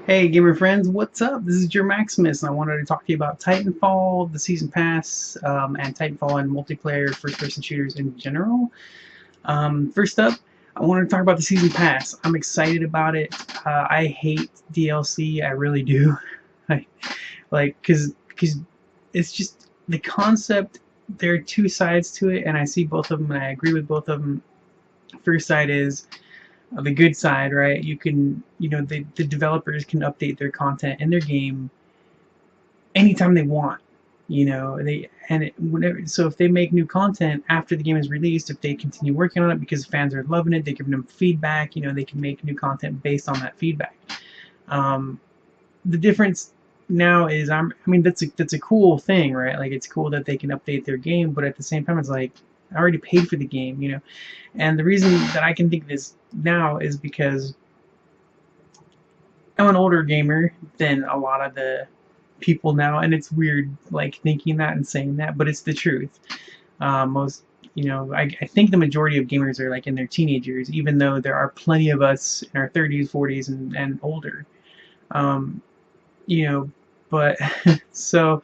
Hey gamer friends, what's up? This is your Maximus, and I wanted to talk to you about Titanfall, the Season Pass, and Titanfall and multiplayer first-person shooters in general. First up, I wanted to talk about the Season Pass. I'm excited about it. I hate DLC, I really do. Because it's just the concept. There are two sides to it, and I see both of them, and I agree with both of them. First side is the good side, right? You can, the developers can update their content in their game anytime they want. Whenever. So if they make new content after the game is released, if they continue working on it because fans are loving it, they give them feedback. They can make new content based on that feedback. Um, the difference now is, that's a cool thing, right? Like, it's cool that they can update their game, but at the same time, it's like, I already paid for the game. And the reason that I can think of this now is because I'm an older gamer than a lot of the people now, and it's weird, like, thinking that and saying that, but it's the truth. Most, I think the majority of gamers are like in their teenagers, even though there are plenty of us in our 30s, 40s, and older. Um, you know, but so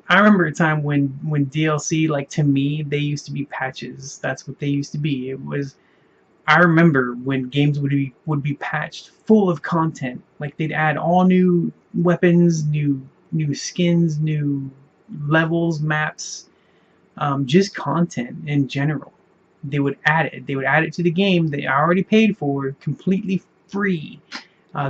I remember a time when DLC, like, to me, they used to be patches. That's what they used to be. It was I remember when games would be patched full of content. Like, they'd add all new weapons, new skins, new levels, maps, just content in general. They would add it. They would add it to the game they already paid for, completely free.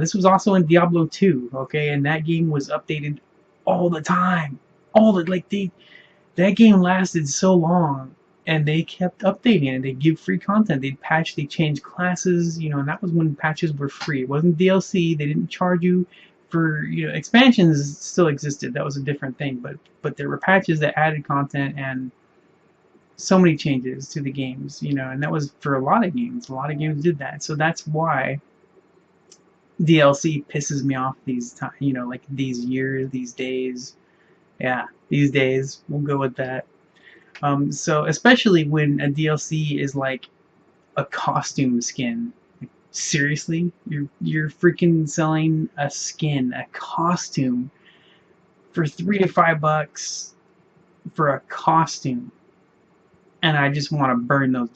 This was also in Diablo 2, okay, and that game was updated all the time. That game lasted so long, and they kept updating it. They give free content. They'd patch. They changed classes. And that was when patches were free. It wasn't DLC. They didn't charge you for expansions. Still existed. That was a different thing. But there were patches that added content and so many changes to the games. And that was for a lot of games. A lot of games did that. So that's why DLC pisses me off these times. Like, these years, these days. Yeah, these days. We'll go with that. So especially when a DLC is like a costume skin. Like, seriously, you're freaking selling a skin, a costume, for $3 to $5 for a costume, and I just want to burn those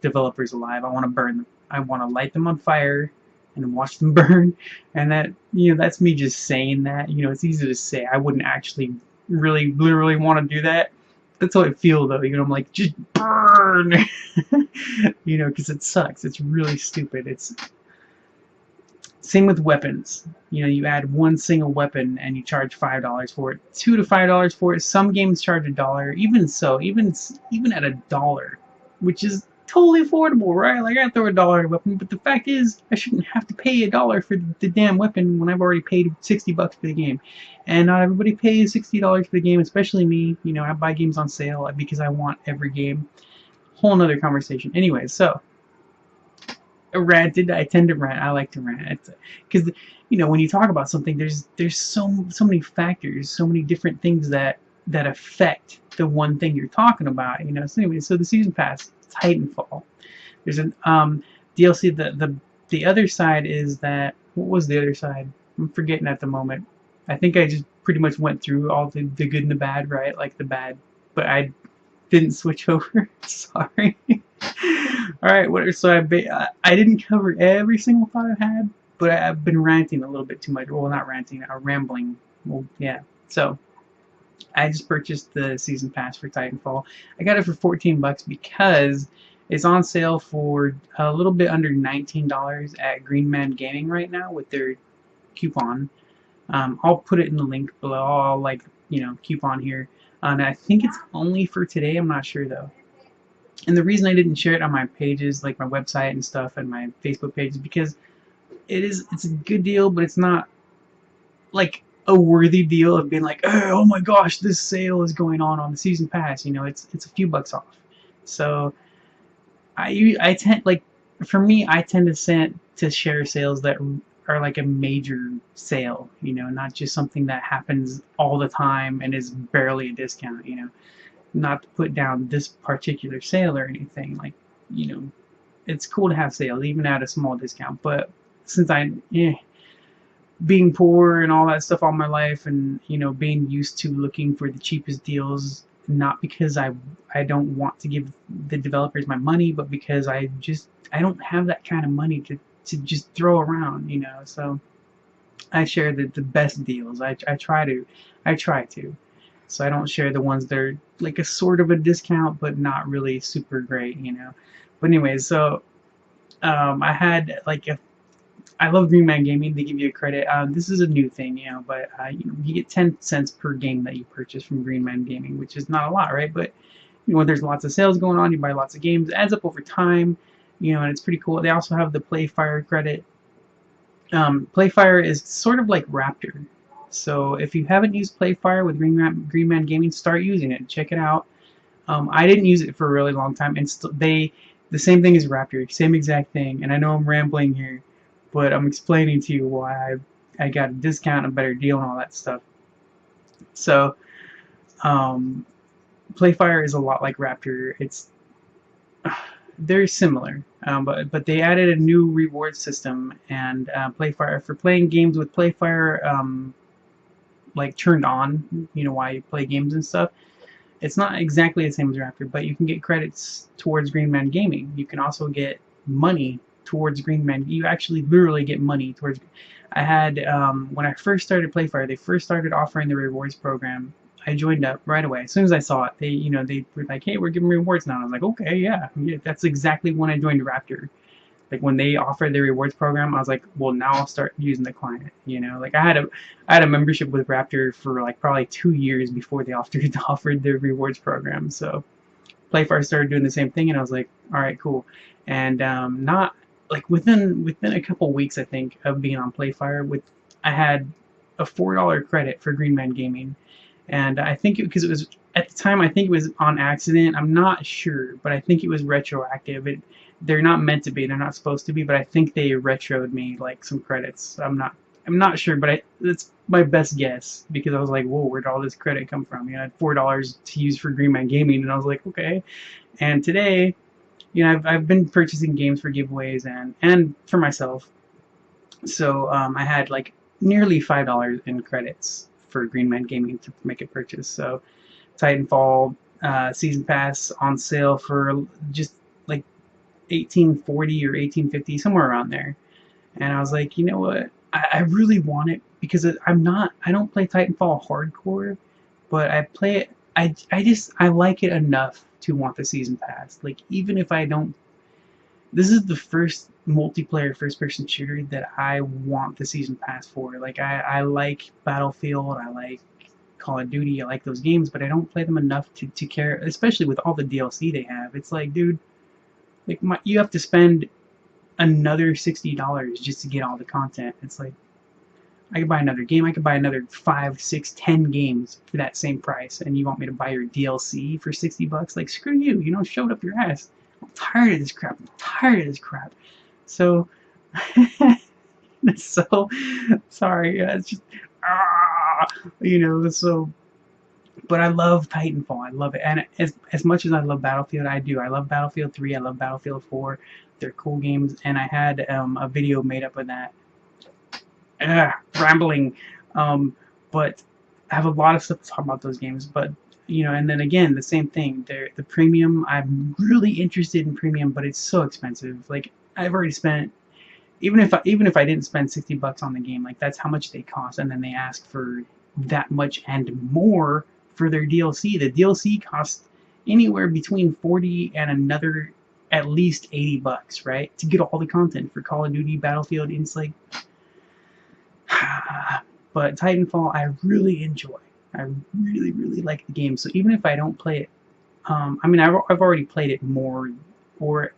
developers alive. I want to burn them. I want to light them on fire and watch them burn. And that's me just saying that. It's easy to say. I wouldn't actually really literally want to do that. That's how I feel, though. I'm like, just burn. Because it sucks. It's really stupid. It's same with weapons. You add one single weapon and you charge $5 for it, $2 to $5 for it. Some games charge $1. Even so, even at $1, which is totally affordable, right? Like, I throw $1 at a weapon, but the fact is, I shouldn't have to pay $1 for the damn weapon when I've already paid $60 for the game. And not everybody pays $60 for the game, especially me. I buy games on sale because I want every game. Whole nother conversation. Anyway, so ranted. I tend to rant. I like to rant because when you talk about something, there's so many factors, so many different things that affect the one thing you're talking about. So anyway, so the season pass, Titanfall. There's an DLC. The other side is that, what was the other side? I'm forgetting at the moment. I think I just pretty much went through all the good and the bad, right? Like, the bad, but I didn't switch over. Sorry. All right, whatever. So I didn't cover every single thought I've had, but I've been ranting a little bit too much. Well, not ranting, rambling. Well, yeah. So I just purchased the season pass for Titanfall. I got it for $14 because it's on sale for a little bit under $19 at Green Man Gaming right now with their coupon. I'll put it in the link below. I'll coupon here. And I think it's only for today. I'm not sure though. And the reason I didn't share it on my pages, like my website and stuff and my Facebook page, is because it's a good deal, but it's not like a worthy deal of being like, oh my gosh, this sale is going on the season pass. It's a few bucks off. So I tend, like, for me, I tend to share sales that are like a major sale, not just something that happens all the time and is barely a discount. Not to put down this particular sale or anything. Like, it's cool to have sales even at a small discount, but since being poor and all that stuff all my life, and being used to looking for the cheapest deals, not because I don't want to give the developers my money, but because I don't have that kind of money to just throw around, so I share the best deals. I try to so I don't share the ones that are like a sort of a discount but not really super great. But anyways, so I had like I love Green Man Gaming. They give you a credit. This is a new thing, but you get 10 cents per game that you purchase from Green Man Gaming, which is not a lot, right? But when there's lots of sales going on, you buy lots of games. It adds up over time, and it's pretty cool. They also have the Playfire credit. Playfire is sort of like Raptr. So if you haven't used Playfire with Green Man Gaming, start using it. Check it out. I didn't use it for a really long time, and the same thing as Raptr, same exact thing. And I know I'm rambling here, but I'm explaining to you why I got a discount, a better deal, and all that stuff. So, Playfire is a lot like Raptr. They're similar, but they added a new reward system, and Playfire, for playing games with Playfire like turned on, while you play games and stuff. It's not exactly the same as Raptr, but you can get credits towards Green Man Gaming. You can also get money towards Green Man. You actually literally get money towards. I had when I first started Playfire, they first started offering the rewards program. I joined up right away. As soon as I saw it, they were like, "Hey, we're giving rewards now." And I was like, "Okay, yeah." That's exactly when I joined Raptr. Like when they offered the rewards program, I was like, "Well, now I'll start using the client." Like I had a membership with Raptr for like probably 2 years before they offered the rewards program. So Playfire started doing the same thing, and I was like, "All right, cool." And not like within a couple weeks, I think, of being on Playfire, I had a $4 credit for Green Man Gaming. And I think because it was at the time, I think it was on accident. I'm not sure, but I think it was retroactive. They're not meant to be. They're not supposed to be. But I think they retroed me like some credits. I'm not sure, but that's my best guess, because I was like, whoa, where'd all this credit come from? I had $4 to use for Green Man Gaming, and I was like, okay. And today, I've been purchasing games for giveaways and for myself. So I had like nearly $5 in credits for Green Man Gaming to make a purchase. So Titanfall Season Pass on sale for just like 1840 or 1850, somewhere around there. And I was like, you know what? I really want it, because I don't play Titanfall hardcore, but I play it. I like it enough to want the Season Pass. Like, even if I don't. This is the first multiplayer first-person shooter that I want the Season Pass for. Like, I like Battlefield, I like Call of Duty, I like those games, but I don't play them enough to care, especially with all the DLC they have. It's like, dude, like you have to spend another $60 just to get all the content. It's like, I could buy another game, I could buy another 5, 6, 10 games for that same price, and you want me to buy your DLC for $60? Like, screw you, shove it up your ass. I'm tired of this crap. I'm tired of this crap. So, so sorry. It's just, so. But I love Titanfall. I love it, and as much as I love Battlefield, I do. I love Battlefield 3. I love Battlefield 4. They're cool games, and I had a video made up of that. Rambling, but I have a lot of stuff to talk about those games. But and then again, the same thing. The premium. I'm really interested in premium, but it's so expensive. Like, I've already spent, even if I didn't spend $60 on the game, like that's how much they cost, and then they ask for that much and more for their DLC. The DLC costs anywhere between 40 and another at least $80, right? To get all the content for Call of Duty, Battlefield. And it's like, but Titanfall, I really enjoy. I really, really like the game. So even if I don't play it, I've already played it more, or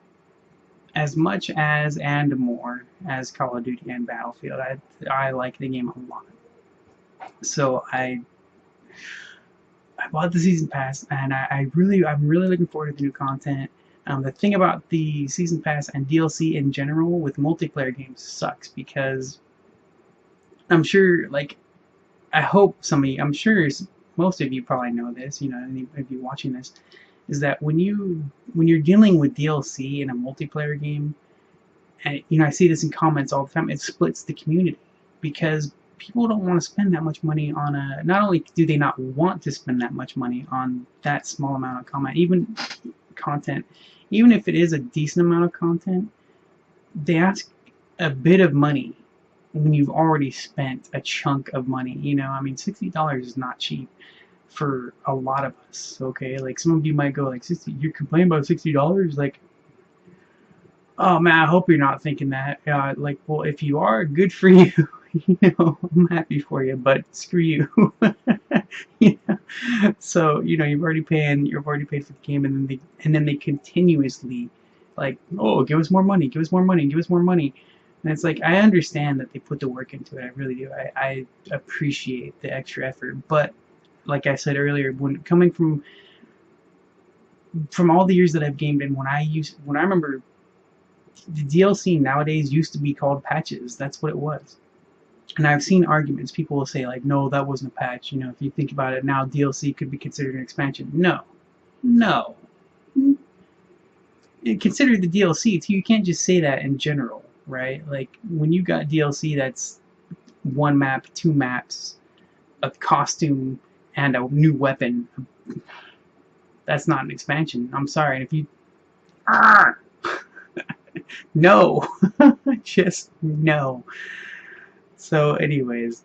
as much as and more as Call of Duty and Battlefield. I like the game a lot. So I bought the Season Pass, and I'm really looking forward to the new content. The thing about the Season Pass and DLC in general with multiplayer games sucks, because I'm sure, like, I hope I'm sure most of you probably know this, if you're watching this, is that when you're dealing with DLC in a multiplayer game, and I see this in comments all the time, it splits the community. because people don't want to spend that much money on a. Not only do they not want to spend that much money on that small amount of content, even if it is a decent amount of content, they ask a bit of money when you've already spent a chunk of money. You know, I mean, $60 is not cheap for a lot of us. Okay, like some of you might go like, 60, you're complaining about $60? Like, oh man, I hope you're not thinking that. Like, well, if you are, good for you. You know, I'm happy for you, but screw you. You know? So, you know, you've already paid for the game, and then they continuously like, oh, give us more money, give us more money, give us more money. And it's like, I understand that they put the work into it. I really do. I appreciate the extra effort. But like I said earlier, when coming from all the years that I've gamed, and when I remember, the DLC nowadays used to be called patches. That's what it was. And I've seen arguments. People will say like, no, that wasn't a patch. You know, if you think about it now, DLC could be considered an expansion. No. No. Consider the DLC too. You can't just say that in general, right? Like, when you got DLC that's one map, two maps, a costume, and a new weapon, that's not an expansion. I'm sorry. And if you... No. Just no. So anyways,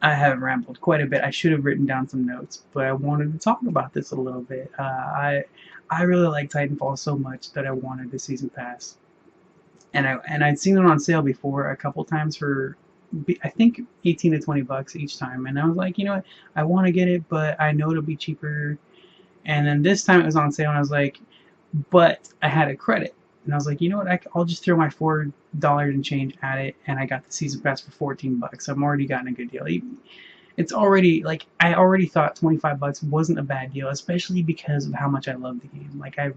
I have rambled quite a bit. I should have written down some notes, but I wanted to talk about this a little bit. I really like Titanfall so much that I wanted the Season Pass. And I'd seen it on sale before a couple times for, I think, 18 to 20 bucks each time. And I was like, you know what, I want to get it, but I know it'll be cheaper. And then this time it was on sale, and I was like, but I had a credit. And I was like, you know what, I'll just throw my $4 and change at it, and I got the Season Pass for 14 bucks. I'm already gotten a good deal. It's already, like, I already thought 25 bucks wasn't a bad deal, especially because of how much I love the game. Like, I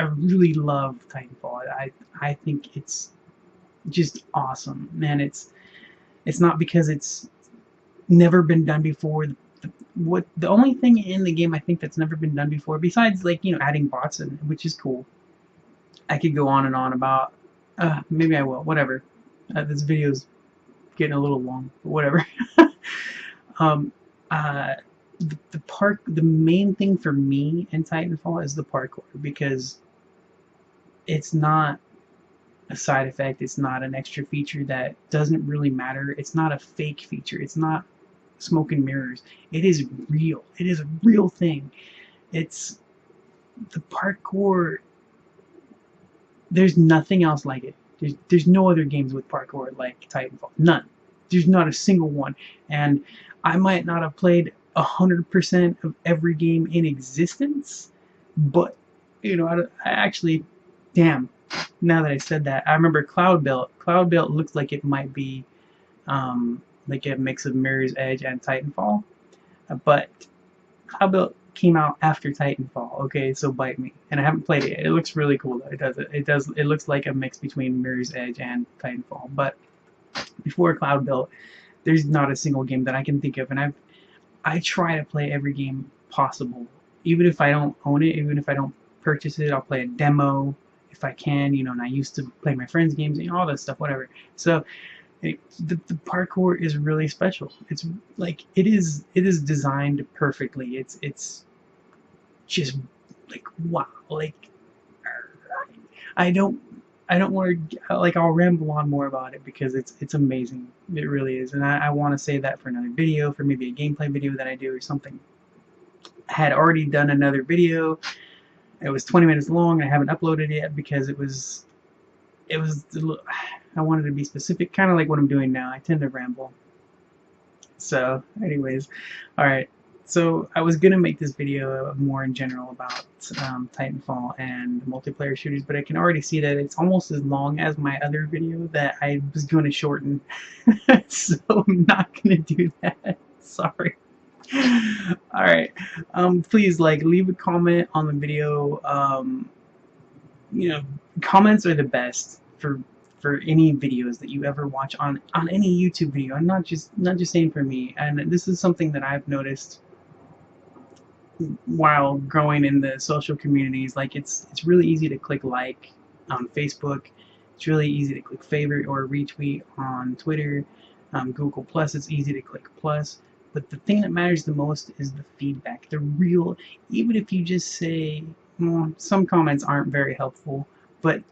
really love Titanfall. I think it's just awesome. Man, it's not because it's never been done before. The only thing in the game I think that's never been done before, besides, like, you know, adding bots in, which is cool. I could go on and on about, maybe I will, whatever. This video's getting a little long, but whatever. The main thing for me in Titanfall is the parkour, because it's not a side effect, it's not an extra feature that doesn't really matter, it's not a fake feature, it's not smoke and mirrors, it is real, it is a real thing. It's the parkour. There's nothing else like it. There's no other games with parkour like Titanfall. None. There's not a single one. And I might not have played 100% of every game in existence, but, you know, I actually, damn, now that I said that, I remember Cloud Belt. Cloud Belt looks like it might be like a mix of Mirror's Edge and Titanfall, but Cloud Belt came out after Titanfall, okay, so bite me. And I haven't played it. It looks really cool though. It looks like a mix between Mirror's Edge and Titanfall. But before Cloud Built, there's not a single game that I can think of, and I try to play every game possible. Even if I don't own it, even if I don't purchase it, I'll play a demo if I can, you know, and I used to play my friends' games, you know, all that stuff, whatever. So the parkour is really special. It's like it is designed perfectly. It's just like, wow. Like, I don't want to, like, I'll ramble on more about it because it's amazing. It really is, and I want to say that for another video, for maybe a gameplay video that I do or something. I had already done another video. It was 20 minutes long. I haven't uploaded it yet because it was I wanted to be specific, kind of like what I'm doing now. I tend to ramble. So anyways, alright, so I was gonna make this video more in general about Titanfall and multiplayer shooters, but I can already see that it's almost as long as my other video that I was going to shorten. So I'm not gonna do that. Sorry. Alright, please, like, leave a comment on the video. You know, comments are the best for any videos that you ever watch on any YouTube video. I'm not just saying for me, and this is something that I've noticed while growing in the social communities. Like, it's really easy to click like on Facebook. It's really easy to click favorite or retweet on Twitter. Google Plus, it's easy to click plus. But the thing that matters the most is the feedback, the real, even if you just say, well, some comments aren't very helpful, but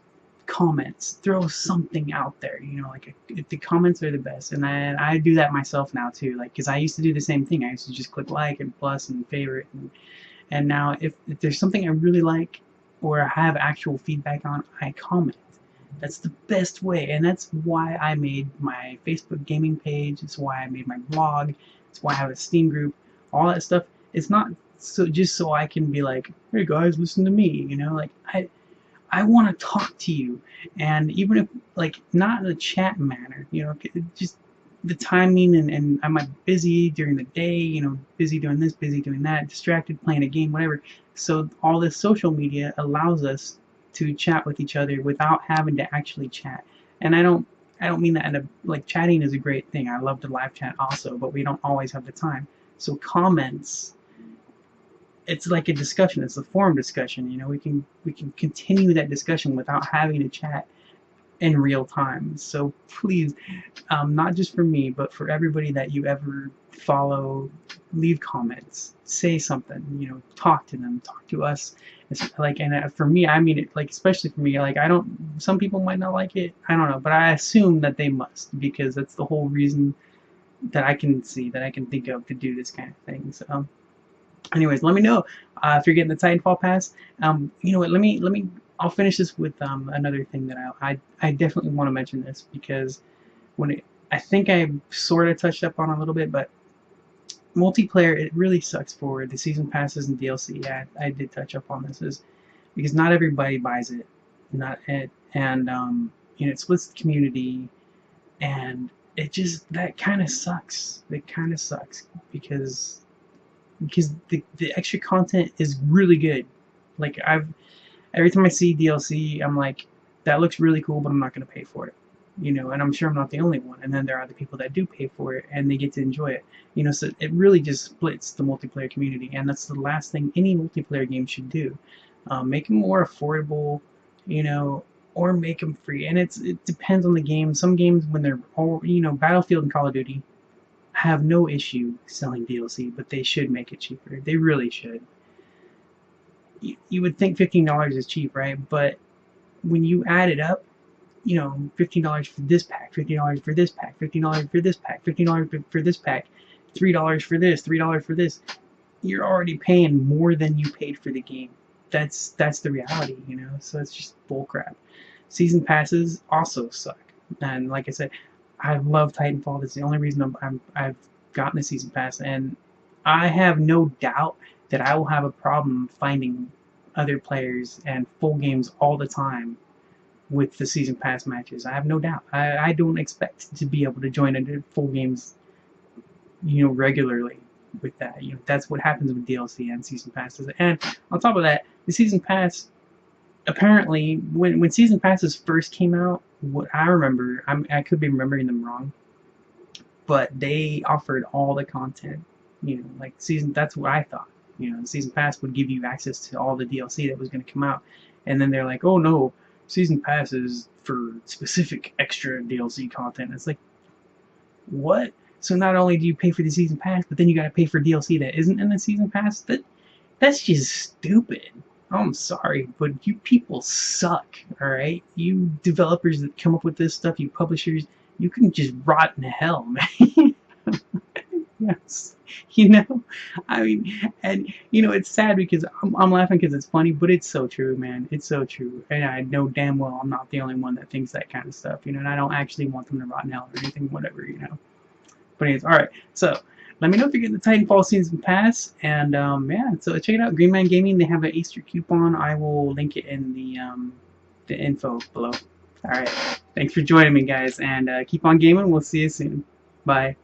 comments, throw something out there, you know, like the comments are the best. And I do that myself now too, like, because I used to do the same thing. I used to just click like and plus and favorite, and now if there's something I really like or I have actual feedback on, I comment. That's the best way, and that's why I made my Facebook gaming page. It's why I made my blog. It's why I have a Steam group. All that stuff. It's not so just so I can be like, hey guys, listen to me. You know, like I want to talk to you, and even if like not in a chat manner, you know, just the timing and I'm busy during the day, you know, busy doing this, busy doing that, distracted playing a game, whatever. So all this social media allows us to chat with each other without having to actually chat. And I don't mean that in a, like, chatting is a great thing. I love to live chat also, but we don't always have the time. So comments, it's like a discussion. It's a forum discussion. You know, we can continue that discussion without having to chat in real time. So please, not just for me, but for everybody that you ever follow, leave comments, say something, you know, talk to them, talk to us. It's like, and for me, I mean it, like, especially for me, like, some people might not like it, I don't know, but I assume that they must, because that's the whole reason that I can see, that I can think of to do this kind of thing. So anyways, let me know if you're getting the Titanfall pass. You know what, I'll finish this with another thing that I definitely want to mention this, because I think I sort of touched up on a little bit, but multiplayer, it really sucks for the season passes and DLC. Yeah, I did touch up on this, is because not everybody buys it, you know, it splits the community, and that kind of sucks. It kind of sucks because the extra content is really good. Like, every time I see DLC, I'm like, that looks really cool, but I'm not going to pay for it. You know, and I'm sure I'm not the only one. And then there are the people that do pay for it, and they get to enjoy it. You know, so it really just splits the multiplayer community, and that's the last thing any multiplayer game should do. Make them more affordable, you know, or make them free. And it depends on the game. Some games, when they're all, you know, Battlefield and Call of Duty have no issue selling DLC, but they should make it cheaper. They really should. You would think $15 is cheap, right? But when you add it up, you know, $15 for this pack, $15 for this pack, $15 for this pack, $15 for this pack, $3 for this, $3 for this, you're already paying more than you paid for the game. That's the reality, you know. So it's just bullcrap. Season passes also suck, and like I said, I love Titanfall. That's the only reason I've gotten a season pass, and I have no doubt that I will have a problem finding other players and full games all the time with the season pass matches. I have no doubt. I don't expect to be able to join a full games, you know, regularly with that. You know, that's what happens with DLC and season passes. And on top of that, the season pass, apparently, when season passes first came out, what I remember, I could be remembering them wrong, but they offered all the content. You know, like that's what I thought. You know, the season pass would give you access to all the DLC that was going to come out, and then they're like, oh no, season passes for specific extra DLC content. It's like, what? So not only do you pay for the season pass, but then you got to pay for DLC that isn't in the season pass? That's just stupid. I'm sorry, but you people suck, alright? You developers that come up with this stuff, you publishers, you can just rot in hell, man. Yes. You know, I mean, and you know, it's sad because I'm laughing because it's funny, but it's so true, man. It's so true, and I know damn well I'm not the only one that thinks that kind of stuff, you know. And I don't actually want them to rot in hell or anything, whatever, you know. But anyways, all right. So let me know if you're getting the Titanfall Season Pass, and yeah. So check it out, Green Man Gaming. They have an Easter coupon. I will link it in the info below. All right. Thanks for joining me, guys, and keep on gaming. We'll see you soon. Bye.